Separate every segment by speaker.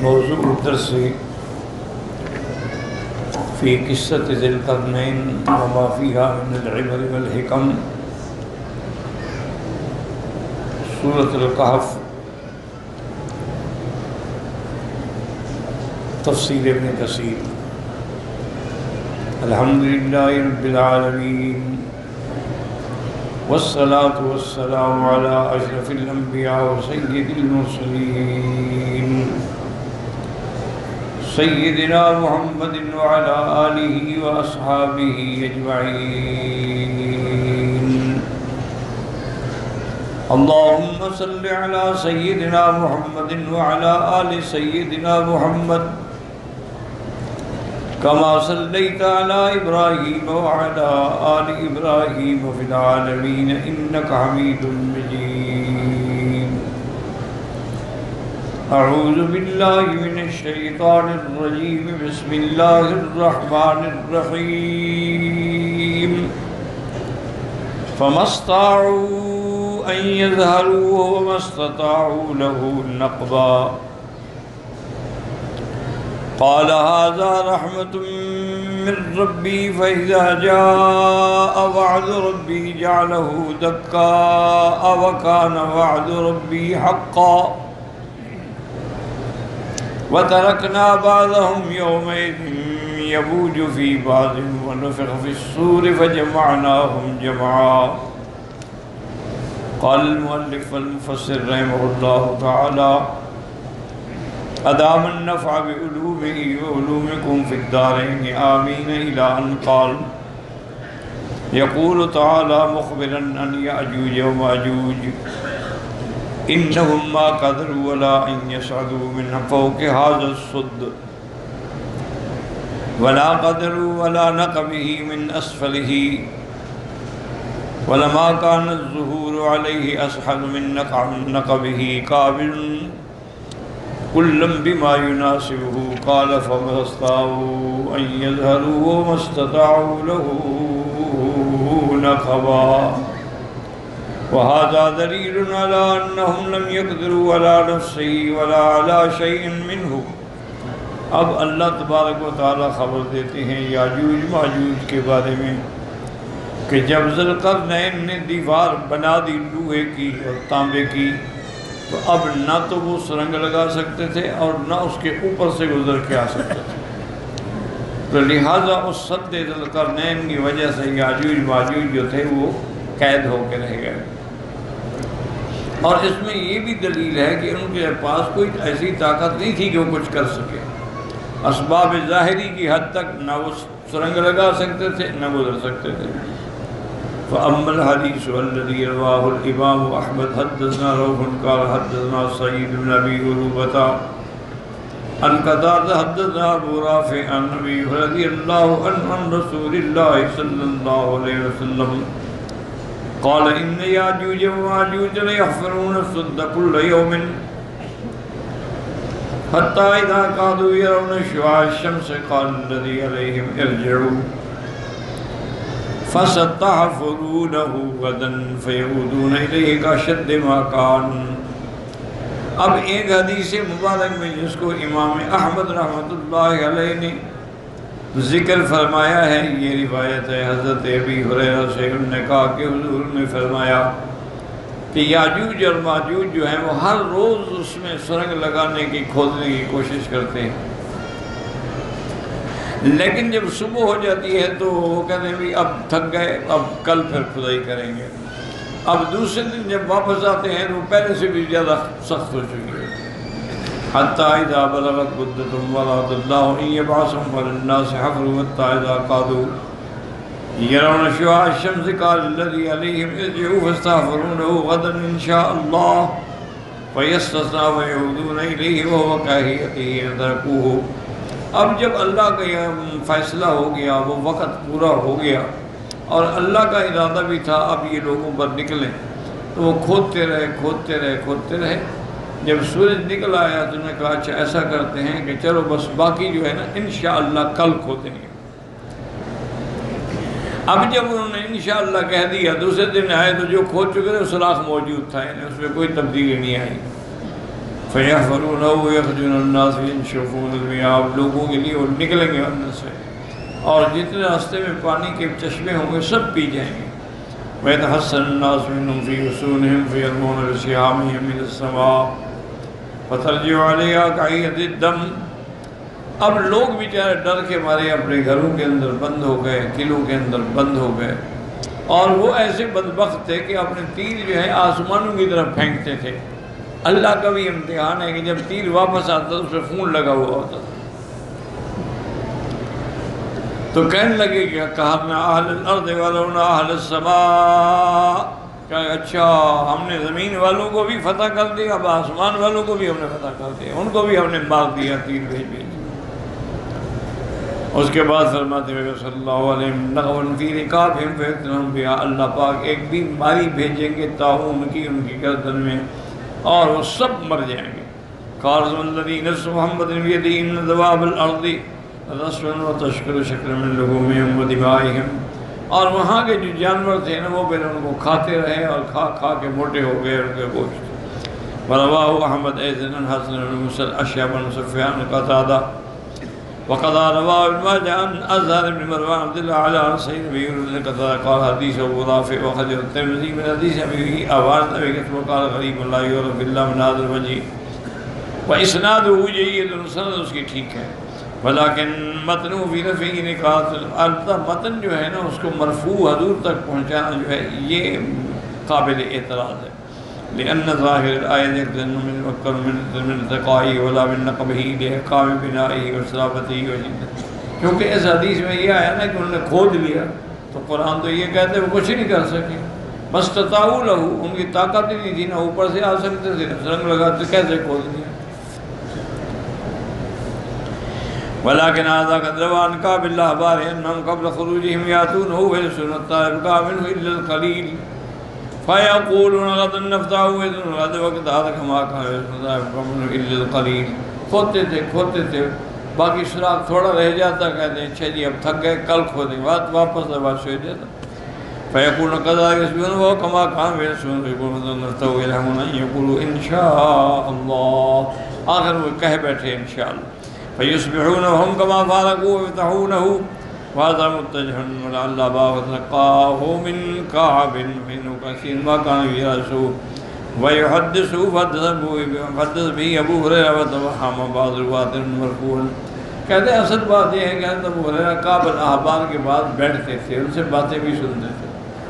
Speaker 1: موضوع الدرس في قصة ذي القرنين وما فيها من العبر والحكم سورة القحف تفسیر ابن کثیر الحمدللہ رب العالمین والصلاة والسلام على اشرف الانبیاء وسید المرسلین سیدنا محمد وعلى آلہ واصحابہ اجمعین اللهم صل على سيدنا محمد وعلى آل سيدنا محمد كما صليت على إبراهيم وعلى آل إبراهيم في العالمين إنك حميد مجيد أعوذ بالله من الشيطان الرجيم بسم الله الرحمن الرحيم فما استطاعوا أن يظهروا وما استطاعوا له نقبا قال هذا رحمة من ربي فإذا جاء وعد ربي جعله دكاء وكان وعد ربي حقا وتركنا بعضهم يومئذ يموج في بعض ونفخ في الصور فجمعناهم جمعا قال المؤلف والمفسر رحمه الله تعالى أدام النفع بعلومه وعلومكم في الدارين آمين إلى أن قال يقول تعالى مخبرا عن يأجوج ومأجوج إنهم ما قدروا ولا أن يصعدوا من فوق هذا الصد ولا قدروا ولا نقبه من أسفله ولما كان الظهور عليه أسحل من نقبه قابل كلا بما يناسبه قال فما استطاعوا أن يظهروا وما استطاعوا له نقبا وهذا دليل على أنهم لم يقدروا على نفسه ولا على شيء منه. اب اللہ تبارک و تعالی خبر دیتے ہیں یاجوج ماجوج کے بارے میں کہ جب ذوالقرنین نے دیوار بنا دی لوہے کی اور تانبے کی تو اب نہ تو وہ سرنگ لگا سکتے تھے اور نہ اس کے اوپر سے گزر کے آ سکتے تھے، تو لہٰذا اس سد ذوالقرنین کی وجہ سے یاجوج ماجوج جو تھے وہ قید ہو کے رہ گئے. اور اس میں یہ بھی دلیل ہے کہ ان کے پاس کوئی ایسی طاقت نہیں تھی کہ وہ کچھ کر سکے. اسباب ظاہری کی حد تک نہ وہ سرنگ لگا سکتے تھے نہ گزر سکتے تھے. فأما الحديث الذي رواه الإمام أحمد حدثنا روح قال حدثنا سعيد بن أبي عروبة عن قتادة حدثنا أبو رافع عن أبي رضي الله عنه عن رسول الله صلى الله عليه وسلم قال إن يأجوج ومأجوج ليحفرون السد كل يوم حتى إذا كادوا يرون شعاع الشمس قال الذي عليهم ارجعوا فَسَتَحْفُرُونَهُ غَدًا فَيَعُودُونَ إِلَيْهِ كَأَشَدِّ مَا كَانُوا. اب ایک حدیث مبارک میں جس کو امام احمد رحمۃ اللہ علیہ نے ذکر فرمایا ہے، یہ روایت ہے حضرت ابی ہریرہ سے. انہوں نے کہا کہ حضور نے فرمایا کہ یاجوج اور ماجوج جو ہیں وہ ہر روز اس میں سرنگ لگانے کی کھودنے کی کوشش کرتے ہیں، لیکن جب صبح ہو جاتی ہے تو وہ کہتے ہیں بھی اب تھک گئے، اب کل پھر کھدائی کریں گے. اب دوسرے دن جب واپس آتے ہیں تو پہلے سے بھی زیادہ سخت ہو چکی ہے. حتیٰ اذا بلغت مدتهم واراد اللہ ان یبعثهم علی الناس حفروا حتى اذا قادوا يرون شعاع الشمس قال الذي عليهم ارجعوا فاستغفرونه غدا ان شاء الله فيستثنى ويعودون اليه وهو كراهيته تركوه. اب جب اللہ کا یہ فیصلہ ہو گیا، وہ وقت پورا ہو گیا اور اللہ کا ارادہ بھی تھا اب یہ لوگوں پر نکلیں، تو وہ کھودتے رہے. جب سورج نکل آیا تو نے کہا اچھا ایسا کرتے ہیں کہ چلو بس باقی جو ہے نا انشاءاللہ کل کھودیں گے. اب جب انہوں نے انشاءاللہ کہہ دیا، دوسرے دن آئے تو جو کھود چکے تھے سوراخ موجود تھا، اس میں کوئی تبدیلی نہیں آئی. فَيَحْفَرُونَهُ وَيَخْرُجُونَ النَّاسَ يَنشُفُونَ الْمِيَاهَ، آپ لوگوں کے لیے اور نکلیں گے اندر سے، اور جتنے راستے میں پانی کے چشمے ہوں گے سب پی جائیں گے۔ وَيَتَحَسَّنُ النَّاسُ مِنْهُمْ فِي حُصُونِهِمْ فَيَرْمُونَ بِسِهَامِهِمْ مِنَ السَّمَاءِ فَتَرْجِعُ عَلَيْهَا كَعِيدِ الدَّمِ۔ اب لوگ بیچارے ڈر کے مارے اپنے گھروں کے اندر بند ہو گئے، قلعوں کے اندر بند ہو گئے، اور وہ ایسے بدبخت تھے کہ اپنے تیر جو ہے آسمانوں کی طرف پھینکتے تھے۔ اللہ کا بھی امتحان ہے کہ جب تیر واپس آتا تو اس میں خون لگا ہوا ہوتا تھا، تو کہنے لگے کہ کہا اہل الارض ولونا اہل السماء، کہ اچھا ہم نے زمین والوں کو بھی فتح کر دیا، اب آسمان والوں کو بھی ہم نے فتح کر دیا، ان کو بھی ہم نے مار دیا، تیر بھیج دیا۔ اس کے بعد فرماتے ہوئے صلی اللہ علیہ وسلم فی رکابہم فیقتلون بہا، اللہ پاک ایک بیماری بھیجیں گے طاعون کی ان کی گردن میں، اور وہ سب مر جائیں گے۔ قال الذی نفس محمد بیدہ ان دواب الارض رسل وتشکل شکل من لحومہم ودمائہم، اور وہاں کے جو جانور تھے نا وہ پہلے ان کو کھاتے رہے اور کھا کھا کے موٹے ہو گئے ان کے گوشت۔ ورواه احمد ایضا عن حسن بن موسى الاشعب بن سفیان قتادہ وقضى رواه ابن ماجه عن أزهر بن مروان عبد الله على سيد أبي هريرة قال قال حديث أبو رافع وخرج الترمذي من حديث أبي أبان أبي كتب قال غريب لا يعرف إلا من هذا الوجه وإسناده جيد، سند اس کی ٹھیک ہے، ولكن متنه في رفعه نقاط، البتہ متن جو ہے نا اس کو مرفوع حضور تک پہنچانا جو ہے یہ قابل اعتراض ہے، لأن ظاہر الآیت يقتضي من مکر من ارتقائه ولا من نقبه لإحکام بنائه وصلابته وجدته، کیونکہ اس حدیث میں یہ آیا نا کہ انہوں نے کھود لیا، تو قرآن تو یہ کہتے ہیں وہ کچھ نہیں کر سکے، مستطاعوا له، ان کی طاقت ہی نہیں تھی نا اوپر سے آ سکتے تھے، سرنگ لگاتے کیسے کھود لیا۔ ولكن هذا قد روى عن كعب الأحبار أنهم قبل خروجهم يأتونه ويلبسون الطائر منه إلا القليل فيقولون غدا نفتح ويذن غدا وقت هذا كما كان يلبسون إلا القليل، کھوتے تھے باقی سراغ تھوڑا رہ جاتا، کہتے ہیں اچھا جی اب تھک گئے کل کھودیں، واپس دبا سوئی دیتا۔ فيقولون كذا يسبحون وكما كان يلبسون يقولون نفتح ويلهمون أن يقولوا إن شاء الله، آخر وہ کہہ بیٹھے انشاءاللہ۔ فيصبحون وهم كما فارقوا ويفتحونه، وهذا متجه ولعل أباه تلقاه من كعب منه كثير ما كان يرسو ويحدثه فحدث به أبو هريرة وتوهم بعض الرواة مرفوعا، کہتے ہیں اصل بات یہ ہے کہ ابو ہریرہ کعب الاحبار کے بعد بیٹھتے تھے، ان سے باتیں بھی سنتے تھے،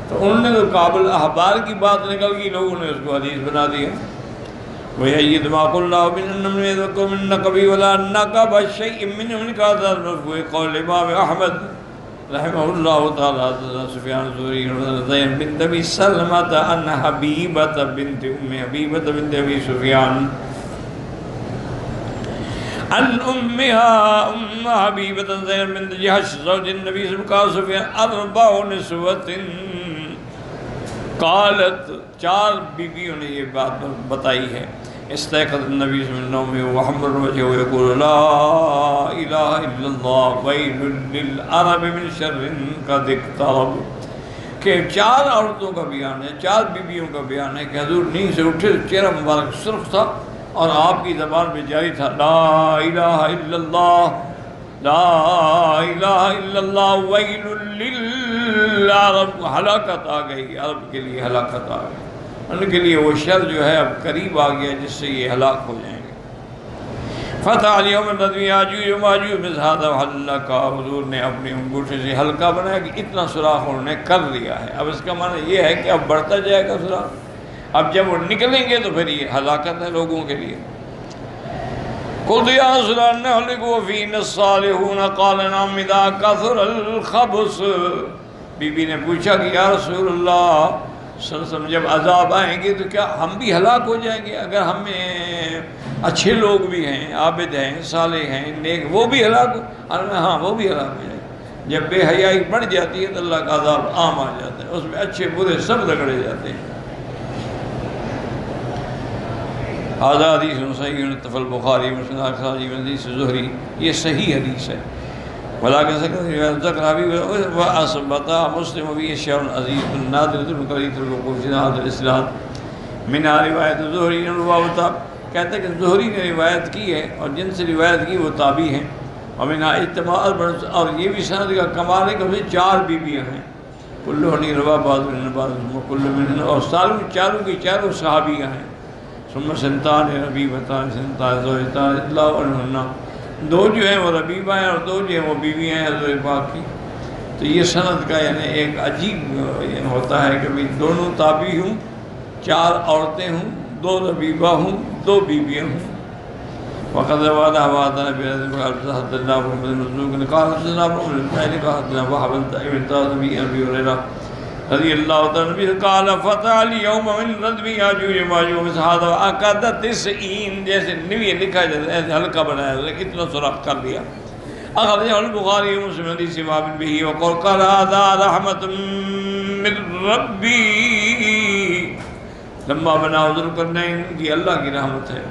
Speaker 1: تو انہوں نے تو کعب الاحبار کی بات نکل گئی، لوگوں نے اس کو حدیث بنا دیا۔ وَيَأْيِدُ مَا قُلْ اللَّهُ مِنْ النَّمْلِ يَذْكُرُ مِنْ نَقَبِهِ وَلَا نَقَبَ شَيْءٍ مِّنْهُ كَذَا الْمَرْفُوعِ قَوْلِ الإمام أحمد رحمه الله تعالى سفيان الثوري زين بنت أبي سلمة أن حبيبة بنت أم حبيبة بنت أبي سفيان عن أمها حبيبة زين بنت جحش زوج النبي صلى الله عليه وسلم أربع نسوة قالت، چار بیویوں نے یہ بات بتائی ہے، استيقظ النبي صلى الله عليه وسلم وحمر وجهه ويقول لا إله إلا الله ويل للعرب من شر قد اقترب، کہ چار عورتوں کا بیان ہے، چار بیویوں کا بیان ہے کہ حضور نیند سے اٹھے، چہرہ مبارک سرخ تھا اور آپ کی زبان میں جاری تھا لا الہ الا اللہ، لا الہ الا اللہ ویل للعرب، ہلاکت آ گئی، عرب کے لیے ہلاکت آ گئی، ان کے لیے وہ شر جو ہے اب قریب آ گیا جس سے یہ ہلاک ہو جائیں گے۔ فتح اليوم الذي یاجوج و ماجوج من هذا حلقہ، حضور نے اپنے انگوٹھے سے حلقہ بنایا کہ اتنا سوراخ انہوں نے کر لیا ہے، اب اس کا معنی یہ ہے کہ اب بڑھتا جائے گا سوراخ، اب جب وہ نکلیں گے تو پھر یہ ہلاکت ہے لوگوں کے لیے۔ قلت یا رسول اللہ نہلک وفینا الصالحون قال نعم اذا کثر الخبث، بی بی نے پوچھا کہ یا رسول اللہ صلی اللہ علیہ وسلم جب عذاب آئیں گے تو کیا ہم بھی ہلاک ہو جائیں گے؟ اگر ہمیں اچھے لوگ بھی ہیں، عابد ہیں، صالح ہیں، نیک، وہ بھی ہلاک ہو؟ ہاں وہ بھی ہلاک ہو جائیں گے۔ جب بے حیائی بڑھ جاتی ہے تو اللہ کا عذاب عام آ جاتا ہے، اس میں اچھے برے سب رگڑے جاتے ہیں۔ هذا حدیث صحیح اتفق البخاری مسلم اخراجی من حدیث زہری، یہ صحیح حدیث ہے، ولكن ذكر حبيب وأثبت مسلم وفيه شيء عزيز نادر قريب الوقوف في هذا الإسناد من رواية الزهري رواه کہتے ہیں کہ زہری نے روایت کی ہے اور جن سے روایت کی وہ تابعی ہیں. اور یہ بھی سند کا کمال ہے کہ اسے 4 بیویاں ہیں. کلو ہنی روا بادل اور چاروں کی چاروں صحابیاں ہیں. ثم سنتان ربیبتان سنتان زوجتان اللہ عنہ، 2 جو ہیں وہ ربیبہ ہیں اور 2 جو ہیں وہ بیویاں ہیں حضرت پاک کی. تو یہ سند کا یعنی ایک عجیب ہوتا ہے کہ دونوں تابعی ہوں، 4 عورتیں ہوں، 2 ربیبہ ہوں، 2 بیویاں ہوں. وقد روى حدثنا حدثنا محمد بن مسعود قال حدثنا ابو الفضل قال حدثنا وهب بن ابي هريره رضي الله تعالى عنه قال فتح اليوم من ردم ياجوج وماجوج هذا عقد 90 جیسے نوی لکھا جاتا ہے ہلکا بنایا ہے اتنا سراخ کر دیا. اخرجه البخاري ومسلم حدیث باب به وقال قال هذا رحمة من ربي لما بنا ذو القرنين، یہ اللہ کی رحمت ہے.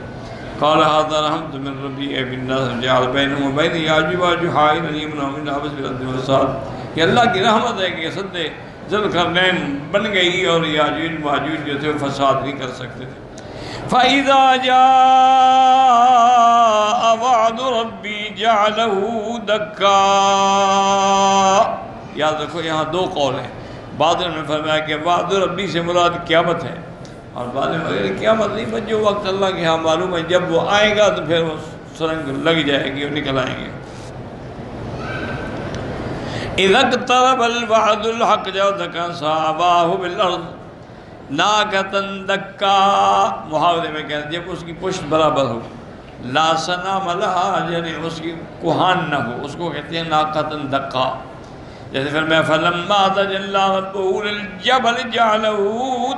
Speaker 1: قال هذا رحمة من ربي ابن الناس جعل بينهم وبين ياجوج وماجوج حائلا يمنع من حبس بالارض والفساد. یہ اللہ کی رحمت ہے کہ سد ذو القرنین بن گئی اور یاجوج ماجوج جو تھے فساد نہیں کر سکتے تھے. فَإِذَا جَاءَ وَعْدُ رَبِّي جَعَلَهُ دَكَّا. یاد رکھو یہاں 2 قول ہیں. بعض نے فرمایا کہ وعد ربی سے مراد قیامت ہے، اور بعد میں قیامت نہیں بس جو وقت اللہ کے ہاں معلوم ہے جب وہ آئے گا تو پھر وہ سرنگ لگ جائے گی اور نکل آئیں گے. اذا اقترب الوعد الحق جب دکا صحاباہ بالارض ناکتن دکا، محاورے میں کہتے ہیں جب اس کی پشت برابر ہو، لا سنام لہا یعنی اس کی کوہان نہ ہو، اس کو کہتے ہیں ناکتن دکا. جیسے پھر میں فلما تجلی ربہ للجبل جعلہ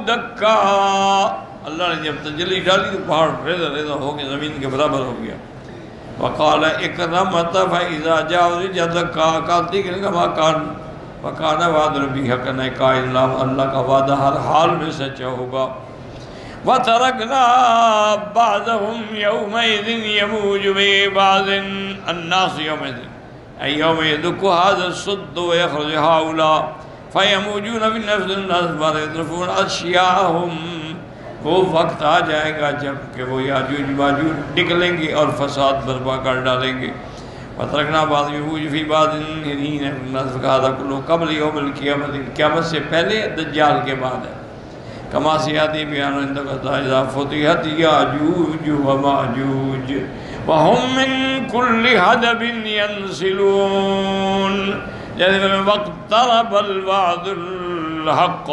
Speaker 1: دکا، اللہ نے جب تجلی ڈالی تو پہاڑ ریزہ ریزہ ہو کے زمین کے برابر ہو گیا. وقال اکرمت فاذا جاء دکا کالتی کہ کما کان وکان وعد ربی حقا، نے کہا اللہ کا وعدہ ہر حال میں سچا ہوگا. وترکنا بعضهم یومئذ یموج ببعض الناس یومئذ أي يوم يدك هذا الصد ويخرج هؤلاء فيموجون في نفس الناس ويطرفون أشياءهم. وہ وقت آ جائے گا جب کہ وہ یاجوج ماجوج نکلیں گے اور فساد برپا کر ڈالیں گے. وترکنا بعض یموج فی بعض حین الناس هذا كله قبل يوم القیامت، قیامت سے پہلے دجال کے بعد ہے. کما سیاتی بیان عندك اذا فتحت یاجوج وماجوج وَهُم مِّن كُلِّ حَدَبٍ يَنْسِلُونَ. جیسے میں وَاقْتَرَبَ الْوَعْدُ الْحَقُّ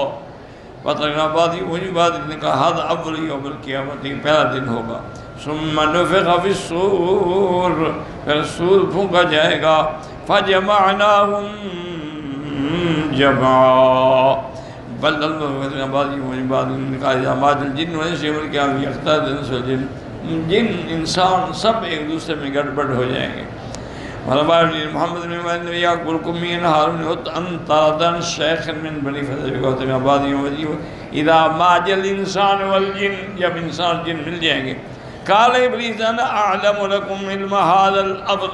Speaker 1: وَتَرَكْنَا بَعْضَهُمْ فِي بَعْضٍ نے کہا هذا أول يوم القیامت، پہلا دن ہوگا. ثُمَّ نُفِخَ فِي الصُّورِ، پھر سور پھونکا جائے گا. فَجَمَعْنَاهُمْ جَمْعًا بَلْ وَتَرَكْنَا بَعْضَهُمْ فِي بَعْضٍ نے کہا إِذَا مَاتَ الْجِنُّ وَإِنسُ يَوْمَ الْقِيَامَةِ يَخْتَلِفُ الْإِنسُ وَالْجِنُّ، جن انسان سب ایک دوسرے میں گڑبڑ ہو جائیں گے. محمد بن محمد یعقوب من هارون انطردن شیخ من بنی فضل گوتم آبادی وجیو اذا ماج الانسان والجن، جب انسان جن مل جائیں گے. قال ابلیس انا اعلم لكم علم هذا الامر،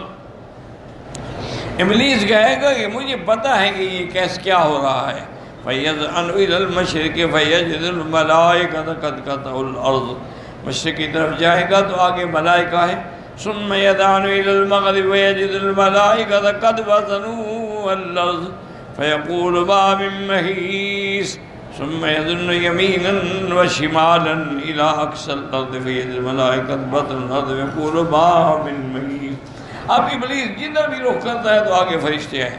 Speaker 1: ابلیس کہے گا کہ مجھے پتہ ہے کہ یہ کیسے کیا ہو رہا ہے. فیذعن الى المشرق فیجد الملائکۃ قد قطعوا الارض، مشرق کی طرف جائے گا تو آگے ملائکہ ہیں. ثم يدعن الى المغرب ويجد الملائکۃ قد وزنوا الارض فيقول ما من محیص ثم يدن يمينا وشمالا الى اقصى الارض فيجد الملائکۃ بطن الارض ويقول ما من محیص. اب ابلیس جدھر بھی رخ کرتا ہے تو آگے فرشتے ہیں.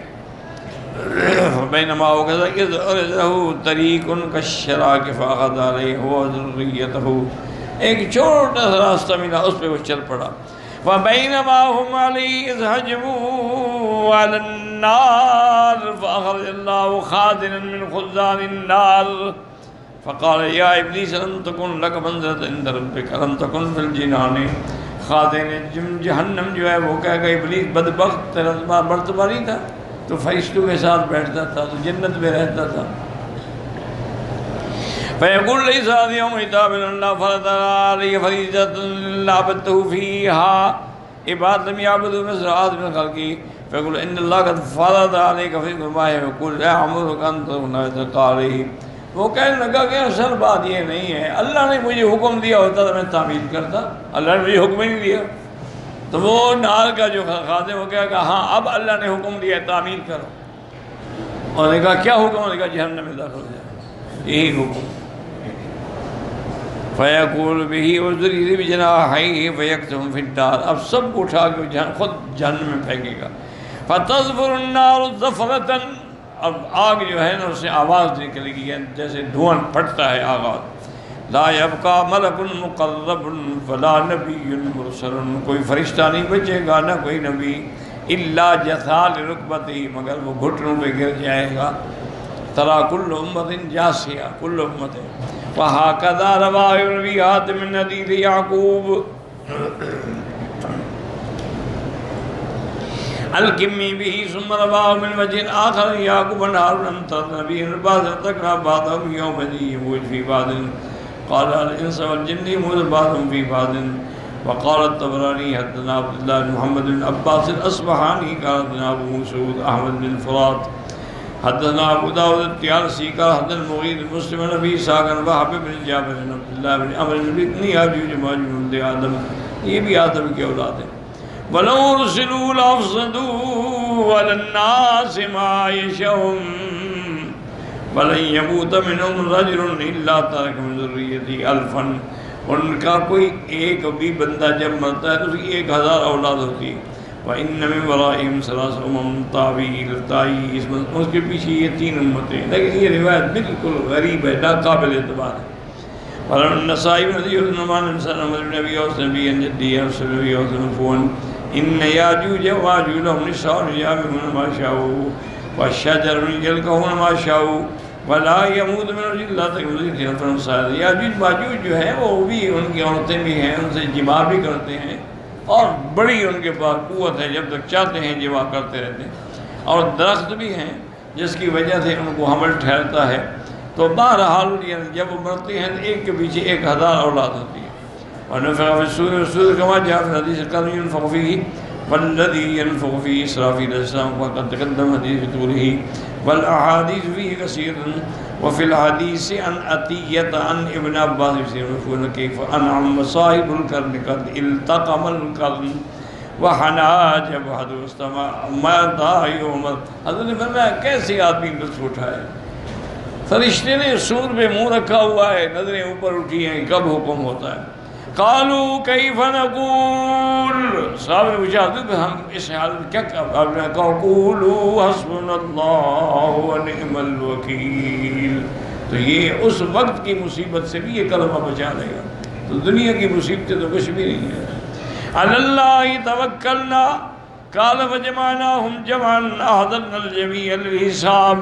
Speaker 1: بینما هو كذلك إذ له طریق كالشراك فأخذ عليه وذريته، ایک چھوٹا سا راستہ ملا اس پہ وہ چل پڑا. وَبَيْنَمَا هُمْ عَلَيْهِ إِذْ هَجَمُوا عَلَى النَّارِ فَأَخْرَجَ اللَّهُ خَازِنًا مِنْ خُزَّانِ النَّارِ فَقَالَ يَا إِبْلِيسَ لَمْ تَكُنْ لَكَ مَنزِلَةٌ عِنْدَ رَبِّكَ لَمْ تَكُنْ فِي الْجِنَانِ. خازن جہنم جو ہے وہ کہے گا ابلیس بدبخت تیرا مرتبہ نہیں تھا، تو فرشتوں کے ساتھ بیٹھتا تھا، تو جنت میں رہتا تھا. فيقول ليس هذا يوم عتاب الله فرض علي فريضة إلا عبدته فيها عباد لم يعبدوا مثل آدم من خلقه. فيقول إن الله قد فرض عليك في قرباه، فيقول لا أمرك أن تكون عليه وہ کہنے لگا کہ اصل بات یہ نہیں ہے، اللہ نے مجھے حکم دیا ہوتا تو میں تعمیل کرتا، اللہ نے مجھے حکم ہی نہیں دیا۔ تو وہ نار کا جو خادم ہو گیا کہ ہاں اب اللہ نے حکم دیا تعمیل کرو۔ اور نے کہا کیا حکم؟ نے کہا جہنم میں داخل ہو جائے، یہی حکم۔ فَيَقُولُ بِهِ عُذْرِهِ بِجَنَاحَيْهِ فَيَكْتُمْ فِي النَّارِ، اب سب کو اٹھا کے خود جہنم میں پھینکے گا۔ فَتَظْفُرُ النَّارُ ظَفْرَةً، اب آگ جو ہے نا اس سے آواز نکلے گی جیسے دھواں پھٹتا ہے آغاز۔ لا يبقى ملک مقرب ولا نبی مرسل، کوئی فرشتہ نہیں بچے گا نہ کوئی نبی، الا جثا لرکبتہ، مگر وہ گھٹنوں پہ گر جائے گا۔ ترا کل امت جاسیہ، کل امت۔ وہکذا رواه الرویات من حدیث یعقوب الکمی به، ثم رواه من وجه آخر یعقوب عن هارون عن نبی بعض ذکر بعضهم یوم یموت فی بعض، قال الانس والجن يموت بعضهم في بعض۔ وقال الطبراني حدثنا عبد الله بن محمد بن عباس الاصبهاني قال حدثنا ابو مسعود احمد بن فرات حدثنا ابو داود الطيالسي قال حدثنا المغيث بن مسلم عن ابي اسحاق عن وهب بن جابر بن عبد الله بن عمرو بن ابن ياجوج وماجوج آدم، یہ بھی آدم کی اولاد ہے۔ ولو ارسلوا لافسدوا على الناس معايشهم ولن يموت منهم رجل الا ترك من ذريته الفا، ان کا کوئی ایک بھی بندہ جب مرتا ہے تو اس کی 1000 اولاد ہوتی ہے۔ وَإِنَّ مِن وَرَائِهِمْ ثَلَاثَ أُمَمٌ طَاوِيلٌ تَائِي، اس کے پیچھے یہ 3 امتیں ہیں، لیکن یہ روایت بالکل غریب ہے، ناقابل اعتبار ہے۔ وَلَمْ النَّسَائِي بْنُ حَدِيث نُعْمَانَ بْنِ سَلَمَةَ بْنِ أَبِي أَوْسَ نَبِيًّا جَدِّيًّا أَرْسَلَ نَبِيًّا وَسَلَمَ إِنَّ يَأْجُوجَ وَمَأْجُوجَ لَهُمْ نِسَاءٌ يَعْمَلُونَ مَا شَاءُوا وَالشَّجَرُ يَلْقَحُونَ مَا شَاءُوا وَلَا يَمُوتُ مِنْهُ إِلَّا تَكْفُرُ خِلْفًا صَادِقًا۔ یاجوج ماجوج جو ہیں وہ بھی ان کی عورتیں بھی ہیں، ان سے جماع بھی کرتے ہیں، اور بڑی ان کے پاس قوت ہے، جب تک چاہتے ہیں جماع کرتے رہتے ہیں، اور درخت بھی ہیں جس کی وجہ سے ان کو حمل ٹھہرتا ہے۔ تو بہرحال جب وہ مرتے ہیں ایک کے پیچھے 1000 اولاد ہوتی ہے۔ وَنُفِخَ فِي الصُّورِ كَمَا جاء فِي الْحَدِيثِ الْقَدِيمِ يُنفَخُ فِيهِ وَالَّذِي يَنفُخُ فِيهِ إِسْرَافِيلُ عَلَيْهِ السَّلَامُ وَقَدْ تَقَدَّمَ الْحَدِيثُ بِطُولِهِ وَالْأَحَادِيثُ فِيهِ كَثِيرَةٌ وَفِي الْحَدِيثِ عَنْ عَطِيَّةَ عَنْ ابْنِ عَبَّاسٍ يَقُولُ كَيْفَ أَنْعَمَ صَاحِبُ الْقَرْنِ قَدْ الْتَقَمَ الْقَرْنَ وَحَنَا جَبْهَتُهُ وَاسْتَمَعَ مَا يُؤْمَرُ۔ حضرت نے فرمایا کیسے آدمی لطف اٹھائے، فرشتے نے سور پہ منہ رکھا ہوا ہے، نظریں اوپر اٹھی ہیں، کب حکم ہوتا ہے۔ قالوا کیف نقول، صاحب نے پوچھا حضرت ہم اس حال میں کیا آپ نے کہا قولوا حسبنا اللہ ونعم الوکیل، تو یہ اس وقت کی مصیبت سے بھی یہ کلمہ بچا لے گا، تو دنیا کی مصیبتیں تو کچھ بھی نہیں ہے۔ علی اللہ توکلنا قال فجمعناہم جمعا احضرنا الجمیع للحساب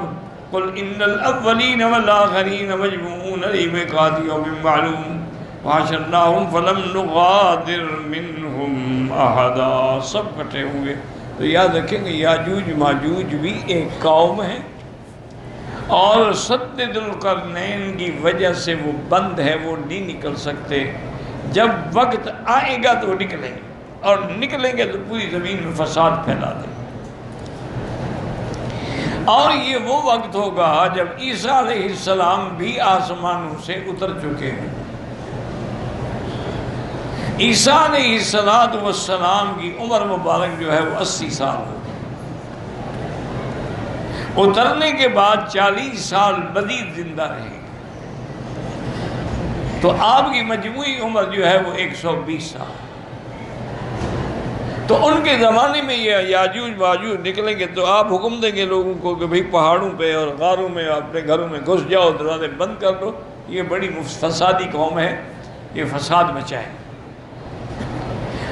Speaker 1: قل ان الاولین والآخرین مجموعون لمیقات یوم معلوم وحشرناہم فلم نغادر منہم احدا، سب کٹھے ہوں گے۔ تو یاد رکھیں گے یاجوج ماجوج بھی ایک قوم ہے، اور سد ذوالقرنین کی وجہ سے وہ بند ہے، وہ نہیں نکل سکتے۔ جب وقت آئے گا تو وہ نکلیں گے، اور نکلیں گے تو پوری زمین میں فساد پھیلا دیں گے۔ اور یہ وہ وقت ہوگا جب عیسیٰ علیہ السلام بھی آسمانوں سے اتر چکے ہیں۔ عیسیٰ علیہ السلام کی عمر مبارک جو ہے وہ 80 سال ہو، اترنے کے بعد 40 سال مزید زندہ رہے، تو آپ کی مجموعی عمر جو ہے وہ 120 سال۔ تو ان کے زمانے میں یہ یاجوج ماجوج نکلیں گے تو آپ حکم دیں گے لوگوں کو کہ بھئی پہاڑوں پہ اور غاروں میں اپنے گھروں میں گھس جاؤ، دروازے بند کر دو، یہ بڑی فسادی قوم ہے، یہ فساد مچائے۔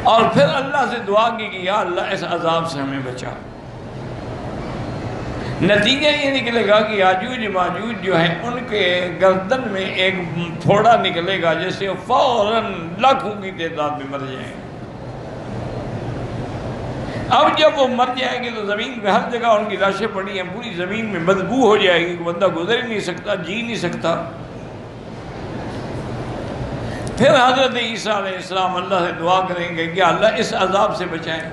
Speaker 1: اور پھر اللہ سے دعا کی کہ یا اللہ اس عذاب سے ہمیں بچا۔ نتیجہ یہ نکلے گا کہ یاجوج ماجوج جو ہیں ان کے گردن میں ایک پھوڑا نکلے گا جس سے فوراً لاکھوں کی تعداد میں مر جائیں گے۔ اب جب وہ مر جائیں گے تو زمین پہ ہر جگہ ان کی لاشیں پڑی ہیں، پوری زمین میں بدبو ہو جائے گی، بندہ گزر ہی نہیں سکتا، جی نہیں سکتا۔ پھر حضرت عیسیٰ علیہ السلام اللہ سے دعا کریں گے کہ اللہ اس عذاب سے بچائیں۔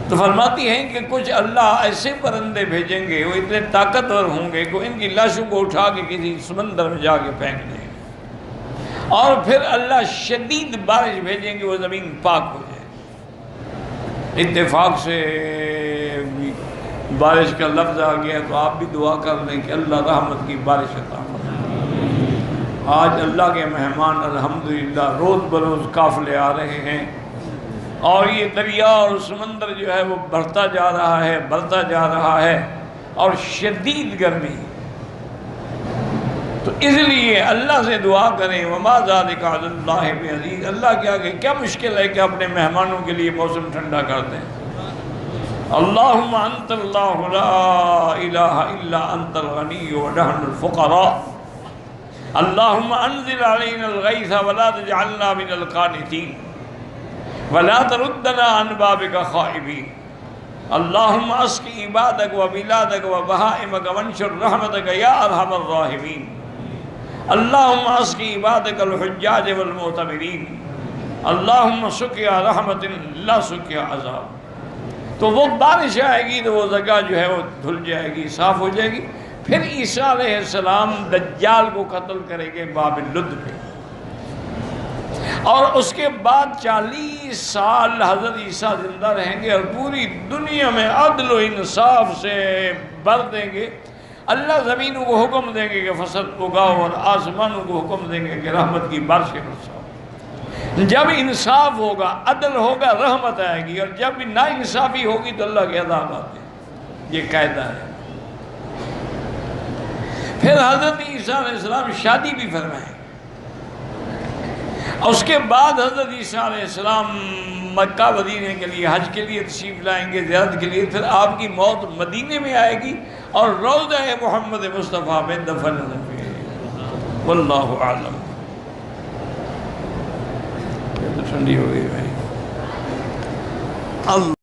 Speaker 1: تو فرماتی ہیں کہ کچھ اللہ ایسے پرندے بھیجیں گے، وہ اتنے طاقتور ہوں گے کہ ان کی لاشوں کو اٹھا کے کسی سمندر میں جا کے پھینک دیں گے، اور پھر اللہ شدید بارش بھیجیں گے، وہ زمین پاک ہو جائے۔ اتفاق سے بارش کا لفظ آ گیا تو آپ بھی دعا کر لیں کہ اللہ رحمت کی بارش عطا فرمائے۔ آج اللہ کے مہمان الحمدللہ روز بروز قافلے آ رہے ہیں، اور یہ دریا اور سمندر جو ہے وہ بڑھتا جا رہا ہے، بڑھتا جا رہا ہے، اور شدید گرمی۔ تو اس لیے اللہ سے دعا کریں، وما ذالک علی اللہ بعزیز، اللہ کے آگے کیا مشکل ہے کہ اپنے مہمانوں کے لیے موسم ٹھنڈا کر دیں۔ اللہم انت اللہ لا الہ الا انت الغنی ونحن الفقراء، اللہم انزل علینا الغیث ولا تجعلنا من القانطین ولا تردنا عن بابک خائبین، اللہم اسق عبادک وبلادک وبہائمک وانشر رحمتک یا ارحم الراحمین، اللہم اسق عبادک الحجاج والمعتمرین، اللہم سقیا رحمت لا سقیا عذاب۔ تو وہ بارش آئے گی تو وہ جگہ جو ہے وہ دھل جائے گی، صاف ہو جائے گی۔ پھر عیسیٰ علیہ السلام دجال کو قتل کریں گے باب لد پہ، اور اس کے بعد 40 سال حضرت عیسیٰ زندہ رہیں گے، اور پوری دنیا میں عدل و انصاف سے بھر دیں گے۔ اللہ زمینوں کو حکم دیں گے کہ فصل اگاؤ، اور آسمانوں کو حکم دیں گے کہ رحمت کی بارشیں برساؤ۔ جب انصاف ہوگا، عدل ہوگا، رحمت آئے گی، اور جب نا انصافی ہوگی تو اللہ کے عذاب آتے ہیں۔ یہ قاعدہ ہے۔ پھر حضرت عیسیٰ علیہ السلام شادی بھی فرمائیں، اس کے بعد حضرت عیسیٰ علیہ السلام مکہ مدینے کے لیے حج کے لیے تشریف لائیں گے، زیارت کے لیے۔ پھر آپ کی موت مدینے میں آئے گی، اور روضہ محمد مصطفیٰ میں دفن ہوگی۔ واللہ اعلم۔ ٹھنڈی ہو گئی بھائی۔ اللہ